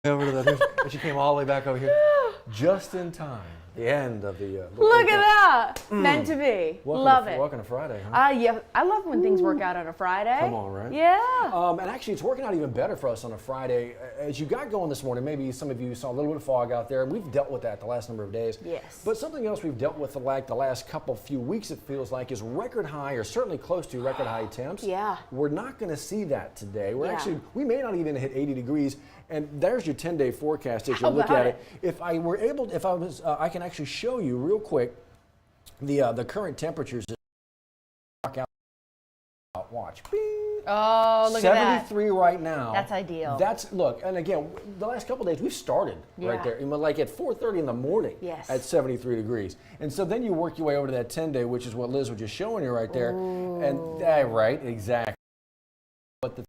over to the, and she came all the way back over here, just in time. The end of the. Look at that! Meant to be. Love it. Welcome to Friday, huh? Yeah, I love when things work out on a Friday. Come on, right? Yeah. And actually, it's working out even better for us on a Friday. As you got going this morning, maybe some of you saw a little bit of fog out there. We've dealt with that the last number of days. Yes. But something else we've dealt with the last few weeks, it feels like, is record high, or certainly close to record high temps. Yeah. We're not going to see that today. We may not even hit 80 degrees. And there's your 10-day forecast as you look at it. I can actually show you real quick the current temperatures. Watch. Bing. Oh, look at that. 73 right now. That's ideal. Look, and again, the last couple of days we've started right there. Like at 4:30 in the morning at 73 degrees. And so then you work your way over to that 10-day, which is what Liz was just showing you right there. Ooh. And right, exactly. But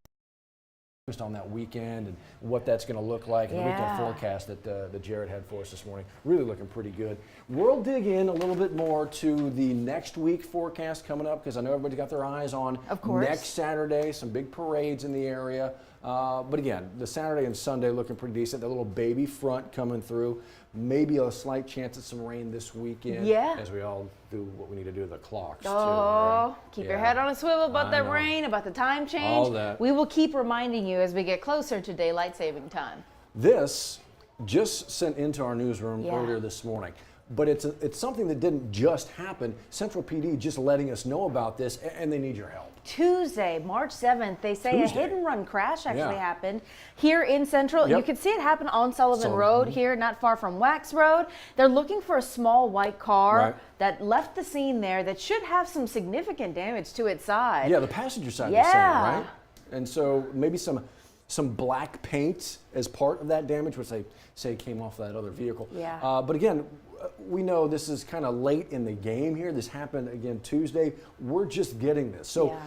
on that weekend and what that's going to look like, and the weekend forecast that Jared had for us this morning, really looking pretty good. We'll dig in a little bit more to the next week forecast coming up, because I know everybody's got their eyes on next Saturday, some big parades in the area. But again, the Saturday and Sunday looking pretty decent. That little baby front coming through. Maybe a slight chance of some rain this weekend. Yeah. As we all do what we need to do to the clocks too. Right? Keep your head on a swivel about that rain, about the time change. All that. We will keep reminding you as we get closer to daylight saving time. This just sent into our newsroom earlier this morning. But it's something that didn't just happen. Central PD just letting us know about this, and they need your help. Tuesday, March 7th, they say a hit and run crash actually happened here in Central. You can see it happen on Sullivan Road here, not far from Wax Road. They're looking for a small white car that left the scene there that should have some significant damage to its side. Yeah, the passenger side of the scene, right? And so maybe some black paint as part of that damage, which they say came off that other vehicle. Yeah. But again, we know this is kind of late in the game here. This happened again Tuesday. We're just getting this. So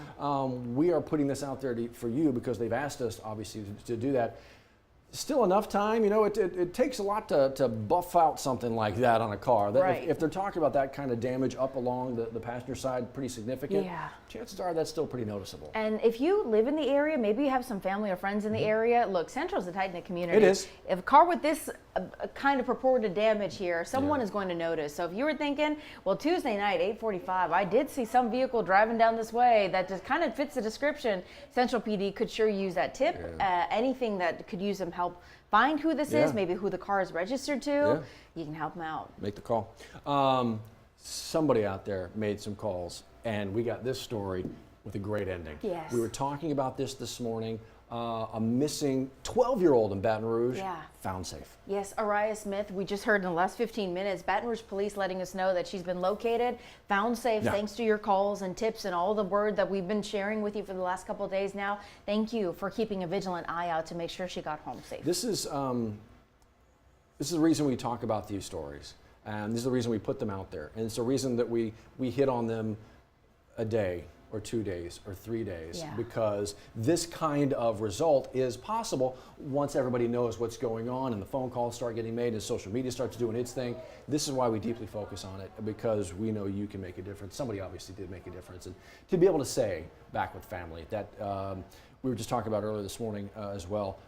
we are putting this out there for you because they've asked us, obviously, to do that. Still enough time, you know, it takes a lot to buff out something like that on a car. If they're talking about that kind of damage up along the passenger side, pretty significant, chances are that's still pretty noticeable. And if you live in the area, maybe you have some family or friends in the area, look, Central's a tight-knit community. It is. If a car with this kind of purported damage here, someone is going to notice. So if you were thinking, well, Tuesday night, 8:45, I did see some vehicle driving down this way that just kind of fits the description, Central PD could sure use that tip. Anything that could use some help find who this is, maybe who the car is registered to, you can help them out. Make the call. Somebody out there made some calls, and we got this story with a great ending. Yes. We were talking about this morning. A missing 12-year-old in Baton Rouge found safe. Yes, Araya Smith, we just heard in the last 15 minutes, Baton Rouge police letting us know that she's been located, found safe, thanks to your calls and tips and all the word that we've been sharing with you for the last couple of days now. Thank you for keeping a vigilant eye out to make sure she got home safe. This is the reason we talk about these stories, and this is the reason we put them out there, and it's the reason that we hit on them a day or 2 days or 3 days, because this kind of result is possible once everybody knows what's going on and the phone calls start getting made and social media starts doing its thing. This is why we deeply focus on it, because we know you can make a difference. Somebody obviously did make a difference, and to be able to say back with family that we were just talking about earlier this morning as well,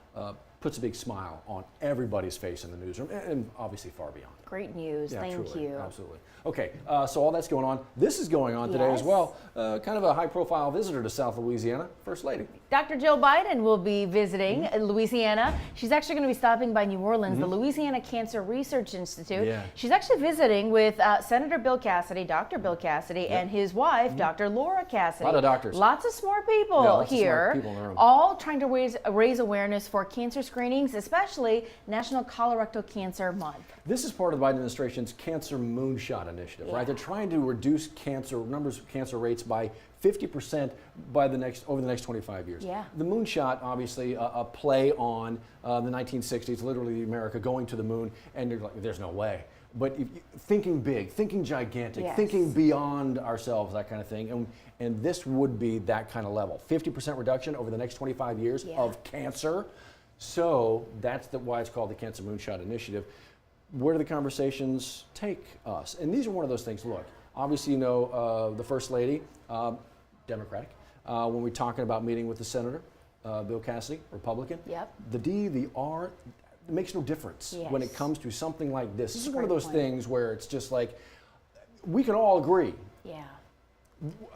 puts a big smile on everybody's face in the newsroom, and obviously far beyond. Great news. Thank you. Absolutely. Okay, so all that's going on. This is going on today as well. Kind of a high-profile visitor to South Louisiana, First Lady. Dr. Jill Biden will be visiting Louisiana. She's actually going to be stopping by New Orleans, the Louisiana Cancer Research Institute. She's actually visiting with Senator Bill Cassidy, Dr. Bill Cassidy, and his wife, Dr. Laura Cassidy. A lot of doctors. Lots of smart people here, all trying to raise awareness for cancer screenings, especially National Colorectal Cancer Month. This is part of the Biden administration's Cancer Moonshot Initiative, right? They're trying to reduce cancer rates by 50% over the next 25 years. The moonshot, obviously, a play on the 1960s, literally America going to the moon, and you're like, there's no way. But thinking big, thinking gigantic, thinking beyond ourselves, that kind of thing, and this would be that kind of level. 50% reduction over the next 25 years of cancer. So that's why it's called the Cancer Moonshot Initiative. Where do the conversations take us? And these are one of those things. Look, obviously, you know, the First Lady, Democratic. When we're talking about meeting with the Senator, Bill Cassidy, Republican. The D, the R, it makes no difference when it comes to something like this. This is one of those point. things where it's just like, we can all agree. Yeah.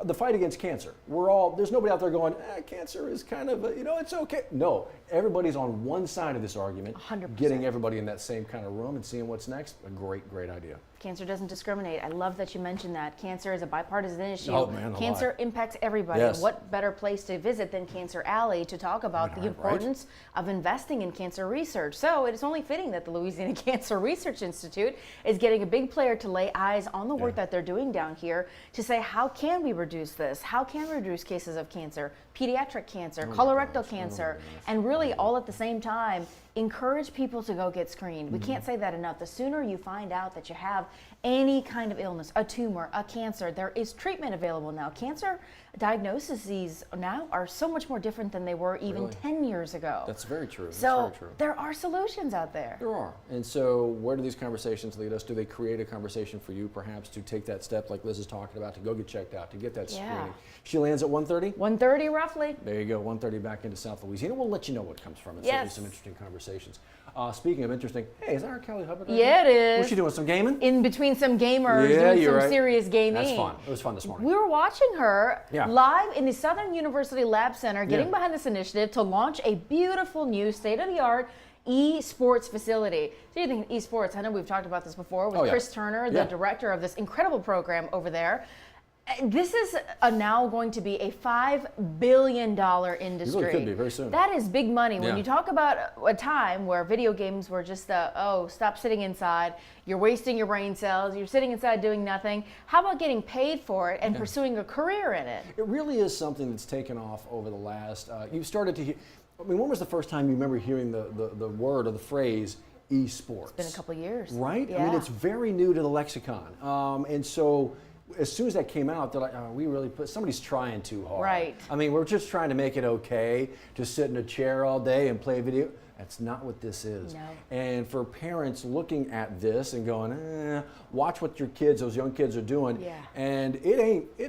The fight against cancer, there's nobody out there going, cancer is kind of, it's okay. No, everybody's on one side of this argument. 100%. Getting everybody in that same kind of room and seeing what's next, a great, great idea. Cancer doesn't discriminate. I love that you mentioned that. Cancer is a bipartisan issue. Oh, man, Cancer impacts everybody. Yes. And what better place to visit than Cancer Alley to talk about the importance of investing in cancer research. So it is only fitting that the Louisiana Cancer Research Institute is getting a big player to lay eyes on the work that they're doing down here to say, how can we reduce this? How can we reduce cases of cancer, pediatric cancer, colorectal cancer, and really all at the same time encourage people to go get screened. We can't say that enough. The sooner you find out that you have any kind of illness, a tumor, a cancer, there is treatment available now. Cancer diagnoses now are so much more different than they were even 10 years ago. That's very true. So That's very true. there are solutions out there. There are. And so where do these conversations lead us? Do they create a conversation for you perhaps to take that step like Liz is talking about, to go get checked out, to get that screening? She lands at 1:30? 1:30 roughly. There you go, 1:30 back into South Louisiana. We'll let you know what comes from it. Yes. Certainly some interesting conversations. Speaking of interesting, hey, is that our Kelly Hubbard? Yeah, it is. What's she doing, some gaming? In between some gamers Yeah, doing you're some serious gaming. That's fun. It was fun this morning. We were watching her Yeah. live in the Southern University Lab Center, getting behind this initiative to launch a beautiful new state-of-the-art esports facility. So you're thinking esports, I know we've talked about this before with Chris Turner, the director of this incredible program over there. This is now going to be a $5 billion industry. It really could be very soon. That is big money. When you talk about a time where video games were just stop sitting inside, you're wasting your brain cells, you're sitting inside doing nothing. How about getting paid for it and pursuing a career in it? It really is something that's taken off over the last, you've started to hear, when was the first time you remember hearing the word or the phrase esports? It's been a couple of years. Right? Yeah. I mean, it's very new to the lexicon. And so as soon as that came out, they're like, we really somebody's trying too hard. Right. I mean, we're just trying to make it okay to sit in a chair all day and play video. That's not what this is. No. And for parents looking at this and going, watch what your kids, those young kids are doing. Yeah. And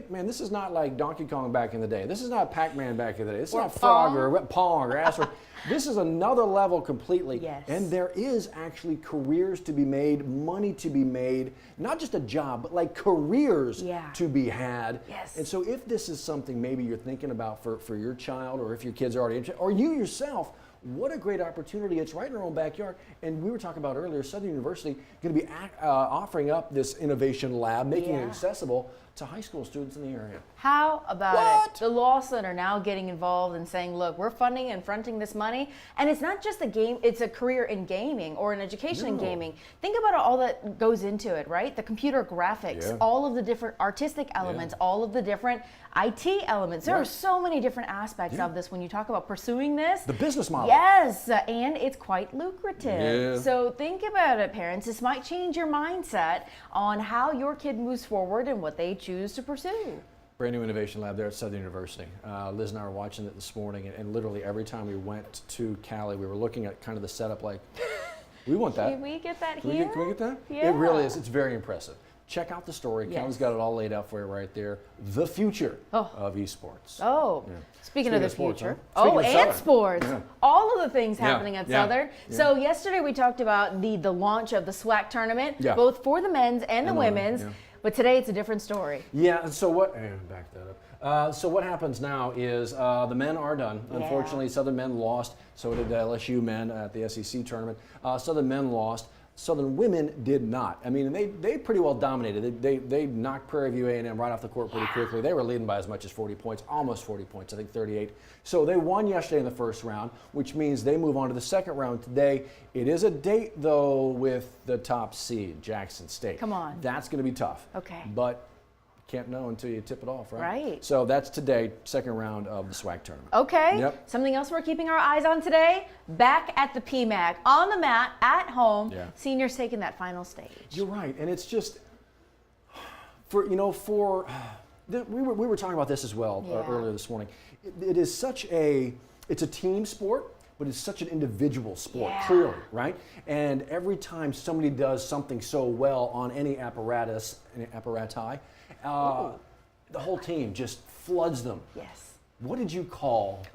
man, this is not like Donkey Kong back in the day. This is not Pac-Man back in the day. This is not Pong. Frog or Pong or Astro. This is another level completely. Yes. And there is actually careers to be made, money to be made, not just a job, but like careers to be had. Yes. And so if this is something maybe you're thinking about for your child, or if your kids are already interested, or you yourself, what a great opportunity. It's right in our own backyard. And we were talking about earlier, Southern University going to be offering up this innovation lab, making it accessible to high school students in the area. How about it? The Lawson are now getting involved and saying, look, we're funding and fronting this money. And it's not just a game, it's a career in gaming or an education in gaming. Think about all that goes into it, right? The computer graphics, all of the different artistic elements, all of the different IT elements. There are so many different aspects of this when you talk about pursuing this. The business model. Yes, and it's quite lucrative. Yeah. So think about it, parents. This might change your mindset on how your kid moves forward and what they choose to pursue. Brand new innovation lab there at Southern University. Liz and I were watching it this morning, and literally every time we went to Cali, we were looking at kind of the setup like, we want that. Can we get that Can here? we get that? Yeah. It really is. It's very impressive. Check out the story. Kelly's got it all laid out for you right there. The future of esports. Oh, Yeah. speaking of the sports, future. huh? Speaking of And Southern. sports. Yeah. All of the things happening at Yeah. Southern. Yeah. So yesterday we talked about the launch of the SWAC tournament, both for the men's and the women's. But today it's a different story. Yeah, and so what, back that up. So what happens now is the men are done. Unfortunately, Southern men lost. So did the LSU men at the SEC tournament. Southern men lost. Southern women did not. I mean, they pretty well dominated. They knocked Prairie View A&M right off the court pretty quickly. They were leading by as much as 40 points, almost 40 points, I think 38. So they won yesterday in the first round, which means they move on to the second round today. It is a date, though, with the top seed, Jackson State. Come on. That's going to be tough. Okay. But can't know until you tip it off, right? Right. So that's today, second round of the SWAC tournament. Okay. Yep. Something else we're keeping our eyes on today, back at the PMAC, on the mat, at home, seniors taking that final stage. You're right, and it's just, we were talking about this as well earlier this morning. It is it's a team sport, but it's such an individual sport, clearly, right? And every time somebody does something so well on any apparati, the whole team just floods them. Yes. What did you call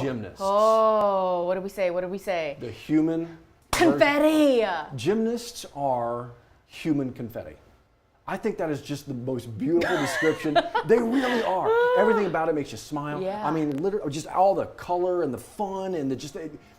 gymnasts? Oh, what did we say? The human Confetti. Gymnasts are human confetti. I think that is just the most beautiful description. They really are. Everything about it makes you smile. Yeah. I mean, literally, just all the color and the fun and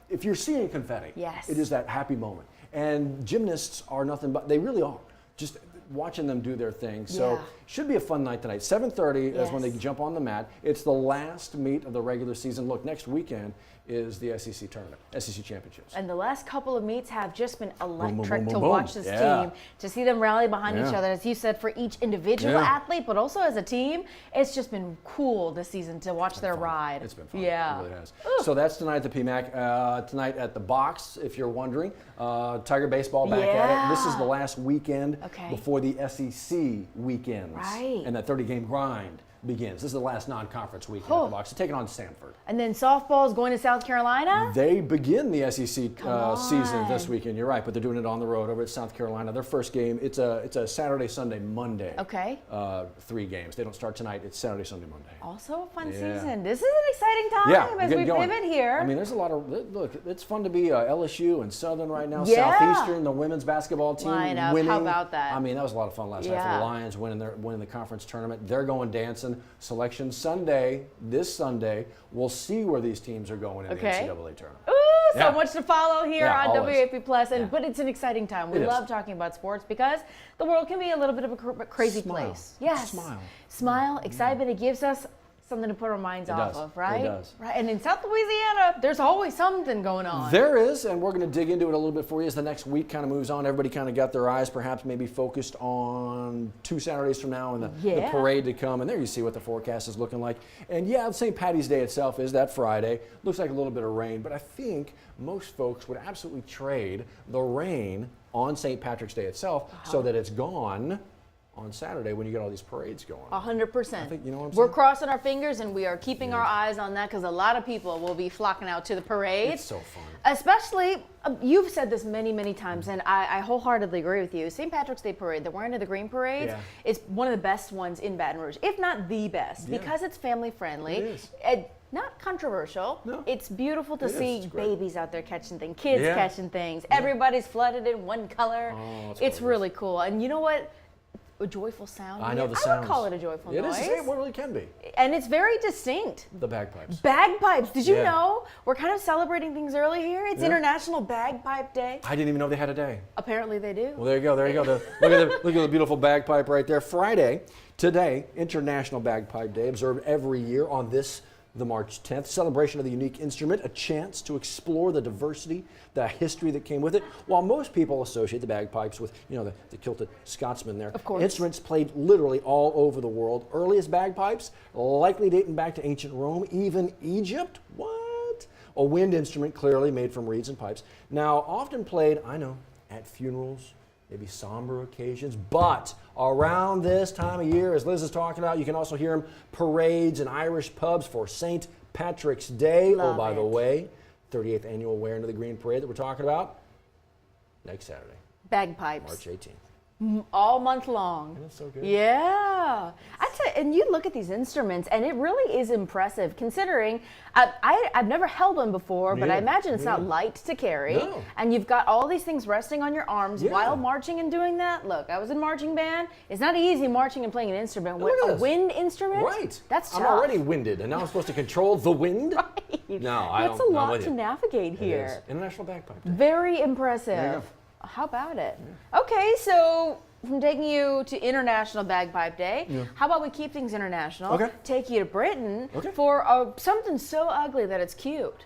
if you're seeing confetti, yes, it is that happy moment. And gymnasts are nothing but, they really are. Just watching them do their thing. So should be a fun night tonight. 7:30 is when they jump on the mat. It's the last meet of the regular season. Look, next weekend is the SEC tournament, SEC championships. And the last couple of meets have just been electric to watch this team, to see them rally behind each other, as you said, for each individual athlete, but also as a team. It's just been cool this season to watch their ride. It's been fun. Yeah. It really has. So that's tonight at the PMAC. Tonight at the box, if you're wondering. Tiger baseball back at it. This is the last weekend before the SEC weekends. Right. And that 30-game grind begins. This is the last non-conference weekend at the box. So taking on Stanford. And then softball is going to South Carolina? They begin the SEC season this weekend. You're right, but they're doing it on the road over at South Carolina. Their first game, it's a Saturday, Sunday, Monday. Okay. 3 games. They don't start tonight. It's Saturday, Sunday, Monday. Also a fun season. This is an exciting time as we pivot here. I mean, there's a lot of, look, it's fun to be LSU and Southern right now. Southeastern, the women's basketball team winning. How about that? I mean, that was a lot of fun last night for the Lions winning the conference tournament. They're going dancing. Selection Sunday, this Sunday, we'll see where these teams are going in the NCAA tournament. Ooh, so much to follow here on always. WAFB Plus, but it's an exciting time. We love talking about sports because the world can be a little bit of a crazy place. Yes. Smile, excitement. It gives us something to put our minds off of, right? It does. Right. And in South Louisiana, there's always something going on. There is, and we're going to dig into it a little bit for you as the next week kind of moves on. Everybody kind of got their eyes perhaps maybe focused on 2 Saturdays from now and the parade to come. And there you see what the forecast is looking like. And St. Patty's Day itself is that Friday. Looks like a little bit of rain, but I think most folks would absolutely trade the rain on St. Patrick's Day itself so that it's gone on Saturday when you get all these parades going. 100%. I think, you know what I'm saying? We're crossing our fingers and we are keeping our eyes on that because a lot of people will be flocking out to the parades. It's so fun. Especially, you've said this many, many times, and I wholeheartedly agree with you. St. Patrick's Day Parade, the Wearing of the Green Parades, is one of the best ones in Baton Rouge, if not the best, because it's family friendly. It is. Not controversial. No. It's beautiful to see babies out there catching things, kids catching things. Everybody's flooded in one color. Oh, it's really cool. And you know what? A joyful sound. I know the sounds. sounds. I would call it a joyful noise. It is. It really can be. And it's very distinct. The bagpipes. Bagpipes. Did you know we're kind of celebrating things early here? It's International Bagpipe Day. I didn't even know they had a day. Apparently they do. Well, there you go. There you go. Look at the beautiful bagpipe right there. Friday, today, International Bagpipe Day, observed every year on the March 10th. Celebration of the unique instrument, a chance to explore the diversity, the history that came with it. While most people associate the bagpipes with, the kilted Scotsman there. Of course. Instruments played literally all over the world. Earliest bagpipes, likely dating back to ancient Rome, even Egypt. What? A wind instrument clearly made from reeds and pipes. Now, often played, I know, at funerals, maybe somber occasions, but around this time of year, as Liz is talking about, you can also hear them parades and Irish pubs for St. Patrick's Day. By the way, 38th annual Wearing of the Green Parade that we're talking about next Saturday. Bagpipes. March 18th. All month long. Isn't that so good? Yeah. I'd say, and you look at these instruments, and it really is impressive considering I've never held one before, but I imagine it's not light to carry. No. And you've got all these things resting on your arms while marching and doing that. Look, I was in marching band. It's not easy marching and playing an instrument. A wind instrument? Right. That's tough. I'm already winded, and now I'm supposed to control the wind? Right. No, I That's don't. a lot to navigate here. It is. International Bagpipe Day. Very impressive. There you go. How about it? Okay, so from taking you to International Bagpipe Day, how about we keep things international? Okay. Take you to Britain for something so ugly that it's cute.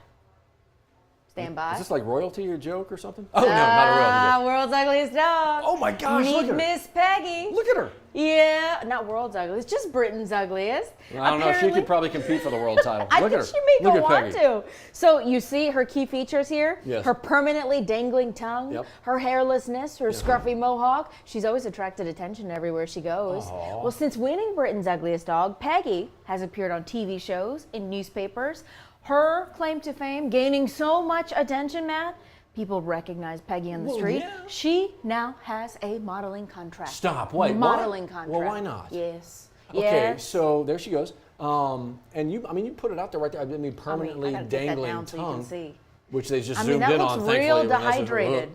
Stand by. Is this like royalty or joke or something? Oh, no, not a royalty. World's ugliest dog. Oh my gosh, Meet look at her. Miss Peggy. Look at her. Yeah, not world's ugliest, just Britain's ugliest. I don't know. She could probably compete for the world title. I Look think at her. she may Look go at on Peggy. to. So you see her key features here? Yes. Her permanently dangling tongue, her hairlessness, her scruffy mohawk. She's always attracted attention everywhere she goes. Aww. Well, since winning Britain's Ugliest Dog, Peggy has appeared on TV shows, in newspapers. Her claim to fame, gaining so much attention, Matt, people recognize Peggy on the street. Yeah. She now has a modeling contract. Stop. Wait, modeling what? contract. Well, why not? Yes. Okay, Yes. so there she goes. And you put it out there right there. I mean, permanently I gotta take that dangling down so you tongue. can see. which they just I mean, zoomed that in looks on. real Thankfully, dehydrated.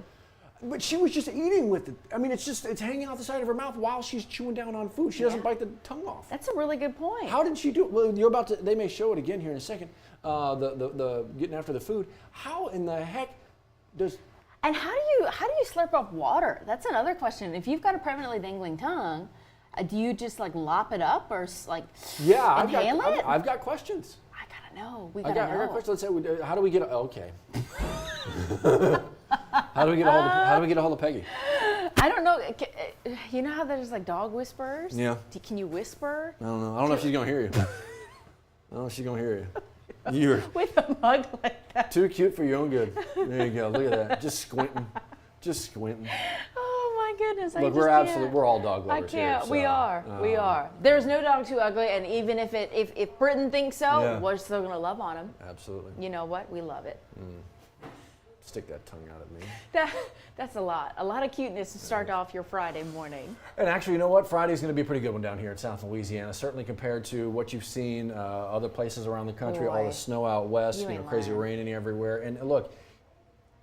But she was just eating with it. I mean, it's hanging out the side of her mouth while she's chewing down on food. She doesn't bite the tongue off. That's a really good point. How did she do it? Well, you're about to. They may show it again here in a second. The getting after the food. How in the heck does? And how do you slurp up water? That's another question. If you've got a permanently dangling tongue, do you just like lop it up or like inhale it? I've got questions. I gotta know. I got questions. Let's say, how do we get? Okay. How do we get a hold of Peggy? I don't know. You know how there's like dog whisperers? Yeah. Can you whisper? I don't know. I don't know if she's gonna hear you. I don't know if she's gonna hear you. You're with a mug like that. Too cute for your own good. There you go. Look at that. Just squinting. Just squinting. Oh my goodness. Look, we're all dog lovers here. I can't. We are. There's no dog too ugly, and even if Britain thinks so, we're still gonna love on him. Absolutely. You know what? We love it. Stick that tongue out at me. That's a lot of cuteness to start off your Friday morning. And actually, you know what? Friday's going to be a pretty good one down here in South Louisiana, certainly compared to what you've seen other places around the country, all the snow out west, crazy raining everywhere. And look,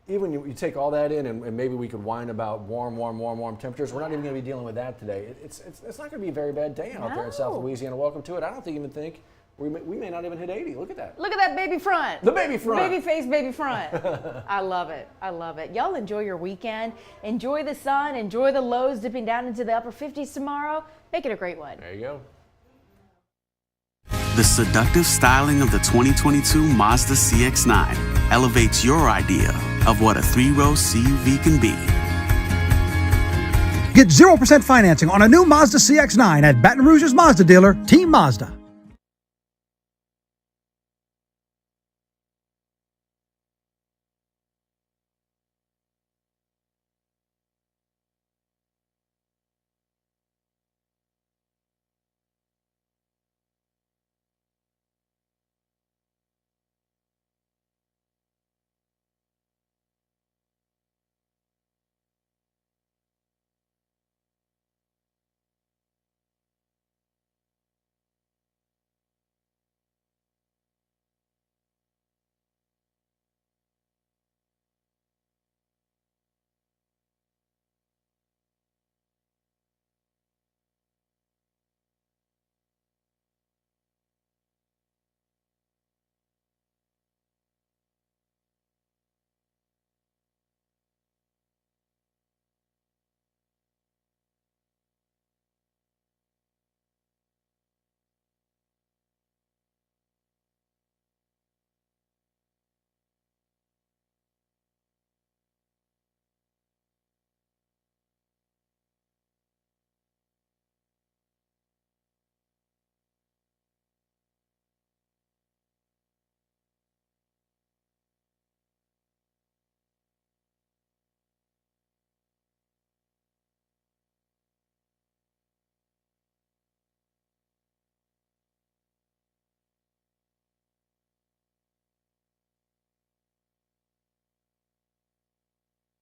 even you take all that in, and maybe we could whine about warm temperatures. We're not even going to be dealing with that today. It's not going to be a very bad day out there in South Louisiana. Welcome to it. I don't even think we may not even hit 80. Look at that. Look at that baby front. The baby front. Baby face, baby front. I love it. I love it. Y'all enjoy your weekend. Enjoy the sun. Enjoy the lows dipping down into the upper 50s tomorrow. Make it a great one. There you go. The seductive styling of the 2022 Mazda CX-9 elevates your idea of what a three-row CUV can be. Get 0% financing on a new Mazda CX-9 at Baton Rouge's Mazda dealer, Team Mazda.